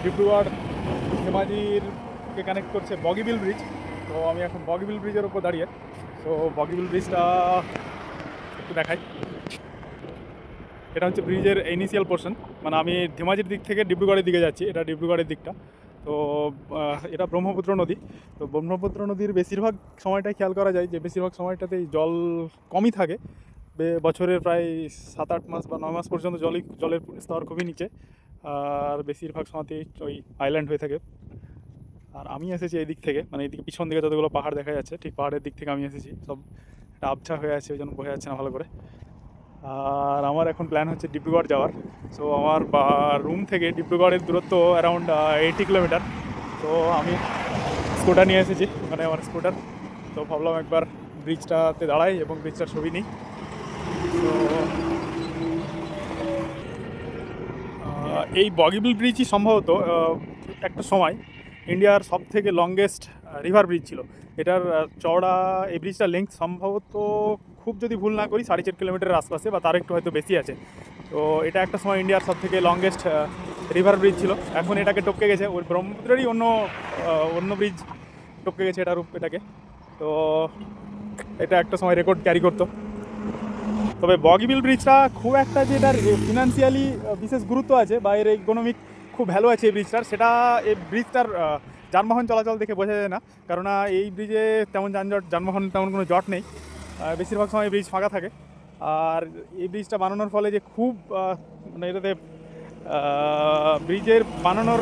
Dibrugarh ধেমাজিরকে connect করছে Bogibeel bridge. তো আমি এখন বগিবিল ব্রিজের উপর দাঁড়িয়ে। তো বগিবিল ব্রিজটা একটু দেখাই। এটা হচ্ছে ব্রিজের ইনিশিয়াল পোর্শন, মানে আমি ধেমাজির দিক থেকে ডিব্রুগড়ের দিকে যাচ্ছি, এটা ডিব্রুগড়ের দিকটা। তো এটা ব্রহ্মপুত্র নদী। তো ব্রহ্মপুত্র নদীর বেশিরভাগ সময়টাই খেয়াল করা যায় যে বেশিরভাগ সময়টাতেই জল কমই থাকে। বছরের প্রায় 7-8 মাস বা 9 মাস পর্যন্ত জলের স্তর খুবই নিচে, আর বেশিরভাগ সময়তেই ওই আইল্যান্ড হয়ে থাকে। আর আমি এসেছি এই দিক থেকে, মানে এইদিকে পিছন দিকে যতগুলো পাহাড় দেখা যাচ্ছে ঠিক পাহাড়ের দিক থেকে আমি এসেছি। সব একটা আবছা হয়ে আছে, ওই জন্য বোঝা যাচ্ছে না ভালো করে। আর আমার এখন প্ল্যান হচ্ছে ডিব্রুগড় যাওয়ার। সো আমার রুম থেকে ডিব্রুগড়ের দূরত্ব অ্যারাউন্ড 80 কিলোমিটার। তো আমি স্কুটার নিয়ে এসেছি, মানে আমার স্কুটার। তো ভাবলাম একবার ব্রিজটাতে দাঁড়াই এবং ব্রিজটার ছবি নিই। তো এই বগিবিল ব্রিজই সম্ভবত একটা সময় ইন্ডিয়ার সবথেকে লংগেস্ট রিভার ব্রিজ ছিল। এটার চওড়া, এই ব্রিজটার লেংথ সম্ভবত, খুব যদি ভুল না করি, 4.5 কিলোমিটারের আশপাশে বা তার একটু হয়তো বেশি আছে। তো এটা একটা সময় ইন্ডিয়ার সবথেকে লংগেস্ট রিভার ব্রিজ ছিল। এখন এটাকে টপকে গেছে ওই ব্রহ্মপুত্রেরই অন্য ব্রিজ টপকে গেছে এটাকে। তো এটা একটা সময় রেকর্ড ক্যারি করতো। তবে বগিবিল ব্রিজটা খুব একটা যে এটার ফিনান্সিয়ালি বিশেষ গুরুত্ব আছে বা এর ইকোনমিক খুব ভ্যালু আছে এই ব্রিজটার, সেটা এই ব্রিজটার যানবাহন চলাচল দেখে বোঝা যায় না। কেননা এই ব্রিজে তেমন যানবাহন তেমন কোনো জট নেই। বেশিরভাগ সময় ব্রিজ ফাঁকা থাকে। আর এই ব্রিজটা বানানোর ফলে যে খুব মানে এটাতে ব্রিজের বানানোর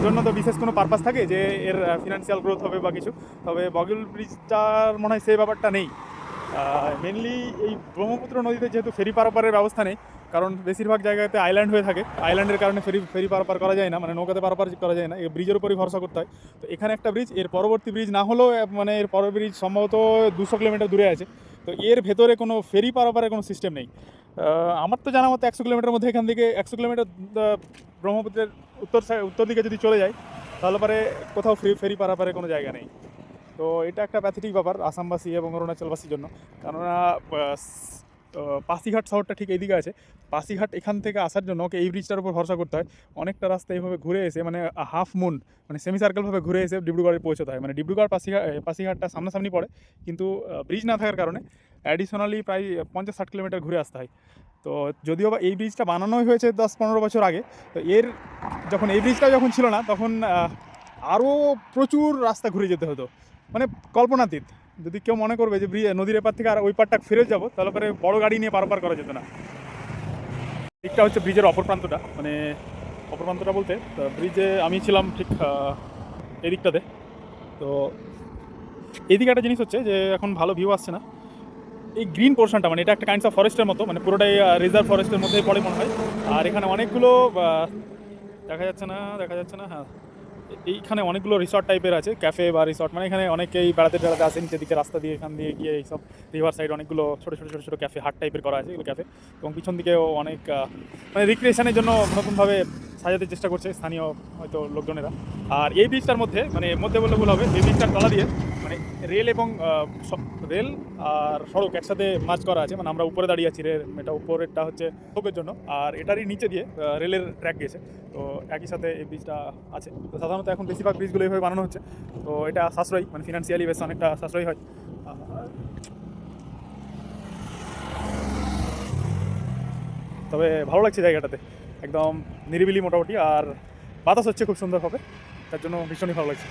জন্য তো বিশেষ কোনো পারপাস থাকে যে এর ফিনান্সিয়াল গ্রোথ হবে বা কিছু। তবে বগিবিল ব্রিজটার মনে হয় সেই ব্যাপারটা নেই। মেনলি এই ব্রহ্মপুত্র নদীতে যেহেতু ফেরি পারাপারের ব্যবস্থা নেই, কারণ বেশিরভাগ জায়গাতে আইল্যান্ড হয়ে থাকে, আইল্যান্ডের কারণে ফেরি পারাপার করা যায় না, মানে নৌকাতে পারাপার করা যায় না, এই ব্রিজের উপরই ভরসা করতে হয়। তো এখানে একটা ব্রিজ, এর পরবর্তী ব্রিজ না হলেও মানে এর পরের ব্রিজ সম্ভবত 200 কিলোমিটার দূরে আছে। তো এর ভেতরে কোনো ফেরি পারাপারের কোনো সিস্টেম নেই। আমার তো জানা মতো 100 কিলোমিটার মধ্যে এখান থেকে 100 কিলোমিটার ব্রহ্মপুত্রের উত্তর দিকে যদি চলে যায়, তাহলে পরে কোথাও ফেরি পারাপারের কোনো জায়গা নেই। তো এটা একটা প্যাথেটিক ব্যাপার আসামবাসী এবং অরুণাচলবাসীর জন্য। কেননা পাসিঘাট শহরটা ঠিক এইদিকে আছে। পাসিঘাট এখান থেকে আসার জন্য ওকে এই ব্রিজটার উপর ভরসা করতে হয়। অনেকটা রাস্তা এইভাবে ঘুরে এসে, মানে হাফ মুন, মানে সেমি সার্কেলভাবে ঘুরে এসে ডিব্রুগড়ে পৌঁছতে হয়। মানে ডিব্রুগড় পাসিঘাটটা সামনাসামনি পড়ে, কিন্তু ব্রিজ না থাকার কারণে অ্যাডিশনালি প্রায় 50-60 কিলোমিটার ঘুরে আসতে হয়। তো যদিও বা এই ব্রিজটা বানানোই হয়েছে 10-15 বছর আগে, তো যখন এই ব্রিজটা যখন ছিল না, তখন আরও প্রচুর রাস্তা ঘুরে যেতে হতো, মানে কল্পনাতীত। যদি কেউ মনে করবে যে নদীর এপার থেকে আর ওই পারটা ফিরে যাবো, তাহলে পরে বড় গাড়ি নিয়ে পারাপার করা যেত না। দিকটা হচ্ছে ব্রিজের অপর প্রান্তটা, মানে অপর প্রান্তটা বলতে ব্রিজে আমি ছিলাম ঠিক এই দিকটাতে। তো এইদিকে একটা জিনিস হচ্ছে যে এখন ভালো ভিউ আসছে না। এই গ্রিন পোর্শনটা, মানে এটা একটা কাইন্ডস অফ ফরেস্টের মতো, মানে পুরোটাই রিজার্ভ ফরেস্টের মধ্যেই পড়ে মনে হয়। আর এখানে অনেকগুলো দেখা যাচ্ছে না, হ্যাঁ, এইখানে অনেকগুলো রিসর্ট টাইপের আছে, ক্যাফে বা রিসর্ট, মানে এখানে অনেকেই বেড়াতে আসে নিচের দিকে রাস্তা দিয়ে, এখান দিয়ে গিয়ে এইসব রিভার সাইড অনেকগুলো ছোটো ছোটো ছোটো ছোটো ক্যাফে হাট টাইপের করা আছে, এগুলো ক্যাফে। এবং পিছন দিকেও অনেক মানে রিক্রিয়েশনের জন্য নতুনভাবে সাজাতে চেষ্টা করছে স্থানীয় হয়তো লোকজনেরা। আর এই ব্রিজটার মধ্যে, মানে মধ্যে বললে ভুল হবে, এই ব্রিজটার তলা দিয়ে মানে রেল এবং রেল আর সড়ক একসাথে মার্জ করা আছে। মানে আমরা উপরে দাঁড়িয়ে আছি, এটা উপরেরটা হচ্ছে সড়কের জন্য, আর এটারই নিচে দিয়ে রেলের ট্র্যাক গেছে। তো একই সাথে এই ব্রিজটা আছে। তো সাধারণত এখন বেশিরভাগ ব্রিজগুলো এইভাবে বানানো হচ্ছে। তো এটা সাশ্রয়ী, মানে ফিনান্সিয়ালি বেশ অনেকটা সাশ্রয়ী হয়। তবে ভালো লাগছে জায়গাটাতে, একদম নিরিবিলি মোটামুটি, আর বাতাস হচ্ছে খুব সুন্দরভাবে, তার জন্য ভীষণই ভালো লাগছে।